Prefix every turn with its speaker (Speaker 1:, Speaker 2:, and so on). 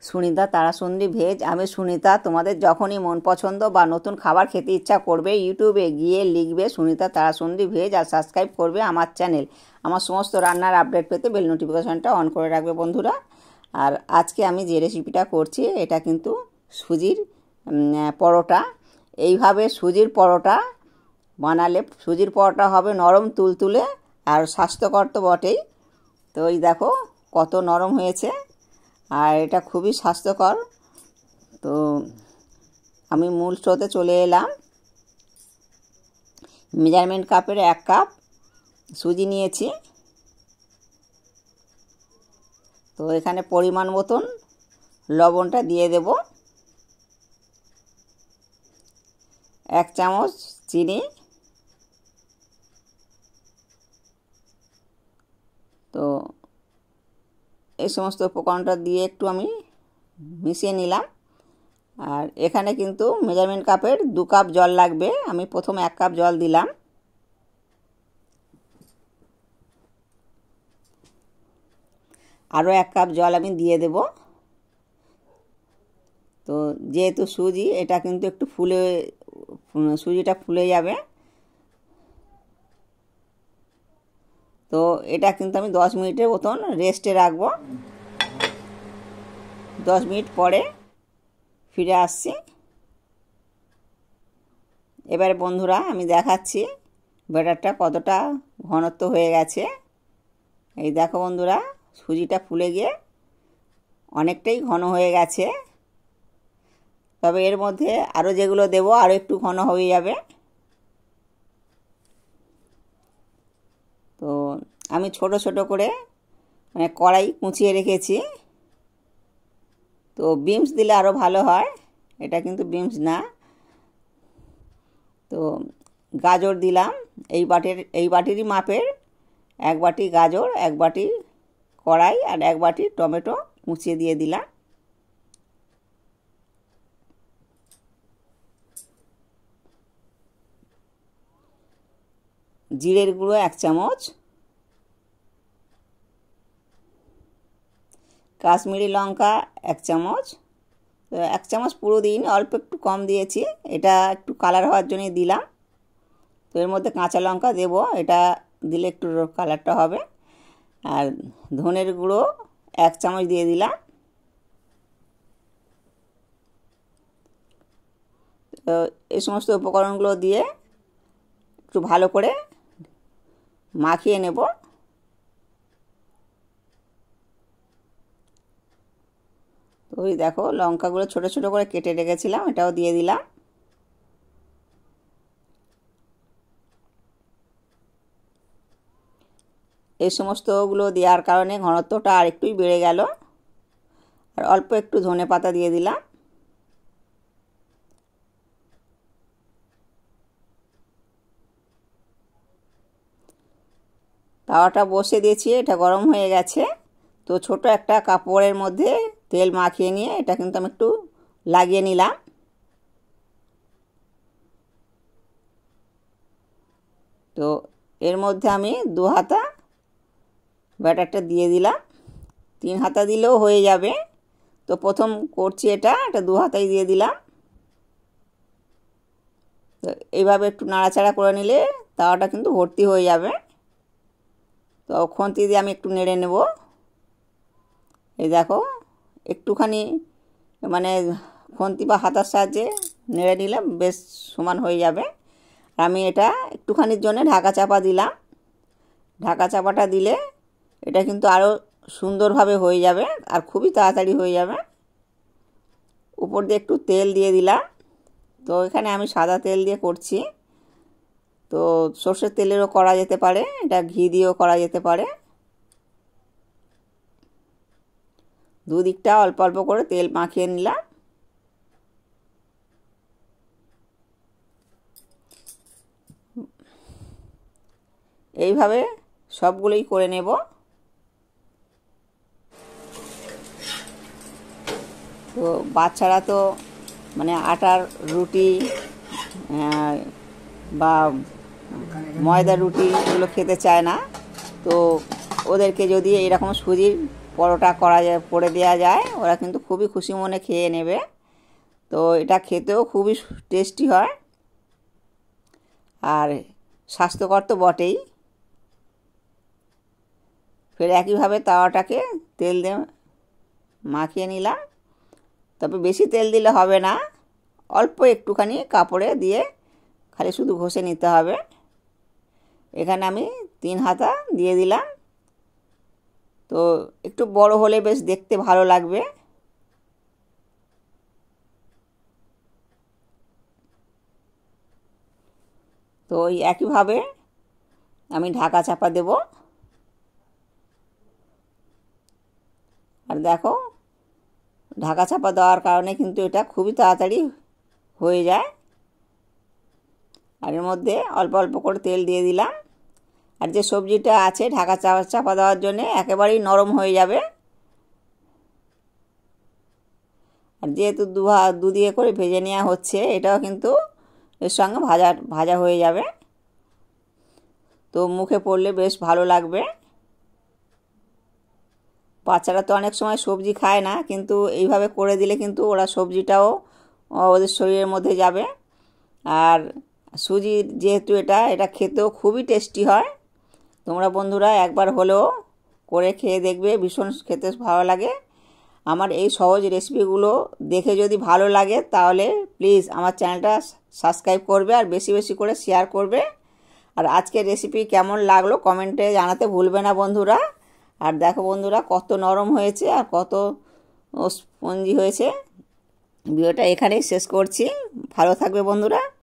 Speaker 1: Sunita Tarasundari veg. আমি সুনিতা। তোমাদের যখনই মন পছন্দ বা নতুন খাবার খেতে ইচ্ছা করবে, ইউটিউবে গিয়ে লিখবে সুনিতা তারাসুন্দরী ভেজ আর সাবস্ক্রাইব করবে আমার চ্যানেল। আমার সমস্ত রান্নার আপডেট পেতে বেল নোটিফিকেশনটা অন করে রাখবে বন্ধুরা। আর আজকে আমি যে রেসিপিটা করছি এটা কিন্তু সুজির পরোটা। এইভাবে সুজির পরোটা বানালে সুজির পরোটা হবে নরম তুলতুলে আর স্বাস্থ্যকর তো বটেই। তো এই দেখো কত নরম হয়েছে, আর এটা খুবই স্বাস্থ্যকর। তো আমি মূল স্রোতে চলে এলাম। মেজারমেন্ট কাপের 1 কাপ সুজি নিয়েছি। তো এখানে পরিমাণ মতন লবণটা দিয়ে দেব, 1 চামচ চিনি, তো এই সমস্ত উপকরণটা দিয়ে একটু আমি মিশিয়ে নিলাম। আর এখানে কিন্তু মেজারমেন্ট কাপের 2 কাপ জল লাগবে। আমি প্রথম 1 কাপ জল দিলাম। আরও 1 কাপ জল আমি দিয়ে দেব। তো যেহেতু সুজি, এটা কিন্তু একটু সুজিটা ফুলে যাবে। তো এটা কিন্তু আমি 10 মিনিটের মতন রেস্টে রাখবো। 10 মিনিট পরে ফিরে আসছি। এবারে বন্ধুরা আমি দেখাচ্ছি ব্যাটারটা কতটা ঘনত্ব হয়ে গেছে। এই দেখো বন্ধুরা, সুজিটা ফুলে গিয়ে অনেকটাই ঘন হয়ে গেছে। তবে এর মধ্যে আরও যেগুলো দেবো আরও একটু ঘন হয়ে যাবে। তো আমি ছোট ছোট করে কড়াই কুচিয়ে রেখেছি। তো বিনস দিলে আরও ভালো হয়, এটা কিন্তু বিনস না। তো গাজর দিলাম এই বাটিরই মাপের 1 বাটি গাজর, 1 বাটি কড়াই আর 1 বাটি টমেটো কুচিয়ে দিয়ে দিলাম। জিরের গুঁড়ো 1 চামচ, কাশ্মীরি লঙ্কা 1 চামচ। তো 1 চামচ পুরো দিইনি, অল্প একটু কম দিয়েছি, এটা একটু কালার হওয়ার জন্যই দিলাম। তো এর মধ্যে কাঁচা লঙ্কা দেব, এটা দিলে একটু কালারটা হবে। আর ধনের গুঁড়ো 1 চামচ দিয়ে দিলাম। তো এই সমস্ত উপকরণগুলো দিয়ে একটু ভালো করে মাখিয়ে নেব। তো ওই দেখো লঙ্কাগুলো ছোট ছোট করে কেটে রেখেছিলাম, এটাও দিয়ে দিলাম। এই সমস্তগুলো দেওয়ার কারণে ঘনত্বটা আর একটুই বেড়ে গেল। আর অল্প একটু ধনে পাতা দিয়ে দিলাম। তাওয়াটা বসিয়ে দিয়েছি, এটা গরম হয়ে গেছে। তো ছোট একটা কাপড়ের মধ্যে তেল মাখিয়ে নিয়ে এটা কিন্তু আমি একটু লাগিয়ে নিলাম। তো এর মধ্যে আমি 2 হাতা ব্যাটারটা দিয়ে দিলাম। 3 হাতা দিলেও হয়ে যাবে। তো প্রথম করছি এটা 2 হাতাই দিয়ে দিলাম। তো এইভাবে একটু নাড়াচাড়া করে নিলে তাওয়াটা কিন্তু ভর্তি হয়ে যাবে। তো খুন্তি দিয়ে আমি একটু নেড়ে নেব। এই দেখো একটুখানি খুন্তি বা হাতার সাহায্যে নেড়ে নিলে বেশ সমান হয়ে যাবে। আমি এটা একটুখানির জন্য ঢাকা চাপা দিলাম। ঢাকা চাপাটা দিলে এটা কিন্তু আরও সুন্দরভাবে হয়ে যাবে আর খুবই তাড়াতাড়ি হয়ে যাবে। উপর দিয়ে একটু তেল দিয়ে দিলাম। তো এখানে আমি সাদা তেল দিয়ে করছি। তো সর্ষের তেলেরও করা যেতে পারে, এটা ঘি দিয়েও করা যেতে পারে। দুদিকটা অল্প অল্প করে তেল মাখিয়ে নিলাম। এইভাবে সবগুলোই করে নেব। তো বাচ্চারা তো আটার রুটি বা ময়দার রুটি এগুলো খেতে চায় না। তো ওদেরকে যদি এইরকম সুজির পরোটা করা যায়, করে দেওয়া যায়, ওরা কিন্তু খুবই খুশি মনে খেয়ে নেবে। তো এটা খেতেও খুবই টেস্টি হয় আর স্বাস্থ্যকর তো বটেই। ফের একইভাবে তাওয়াটাকে তেল দিয়ে মাখিয়ে নিলাম। তবে বেশি তেল দিলে হবে না, অল্প একটুখানি কাপড়ে দিয়ে খালি শুধু ঘষে নিতে হবে। এখানে আমি 3 হাতা দিয়ে দিলাম। তো একটু বড় হলে বেশ দেখতে ভালো লাগবে। তো ওই একইভাবে আমি ঢাকা চাপা দেব। আর দেখো, ঢাকা চাপা দেওয়ার কারণে কিন্তু এটা খুবই তাড়াতাড়ি হয়ে যায়। আর এর মধ্যে অল্প অল্প করে তেল দিয়ে দিলাম। আর যে সবজিটা আছে ঢাকা চাপা দেওয়ার জন্য একেবারেই নরম হয়ে যাবে। আর যেহেতু দুদিকে করে ভেজে নেওয়া হচ্ছে, এটাও কিন্তু এর সঙ্গে ভাজা হয়ে যাবে। তো মুখে পড়লে বেশ ভালো লাগবে। বাচ্চারা তো অনেক সময় সবজি খায় না, কিন্তু এইভাবে করে দিলে কিন্তু ওরা সবজিটাও ওদের শরীরের মধ্যে যাবে। আর সুজি যেহেতু এটা খেতেও খুবই টেস্টি হয়। তোমরা বন্ধুরা একবার হলেও করে খেয়ে দেখবে, ভীষণ খেতে ভালো লাগে। আমার এই সহজ রেসিপিগুলো দেখে যদি ভালো লাগে তাহলে প্লিজ আমার চ্যানেলটা সাবস্ক্রাইব করবে আর বেশি বেশি করে শেয়ার করবে। আর আজকের রেসিপি কেমন লাগলো কমেন্টে জানাতে ভুলবে না বন্ধুরা। আর দেখো বন্ধুরা কত নরম হয়েছে আর কত স্পঞ্জি হয়েছে। ভিডিওটা এখানেই শেষ করছি। ভালো থাকবে বন্ধুরা।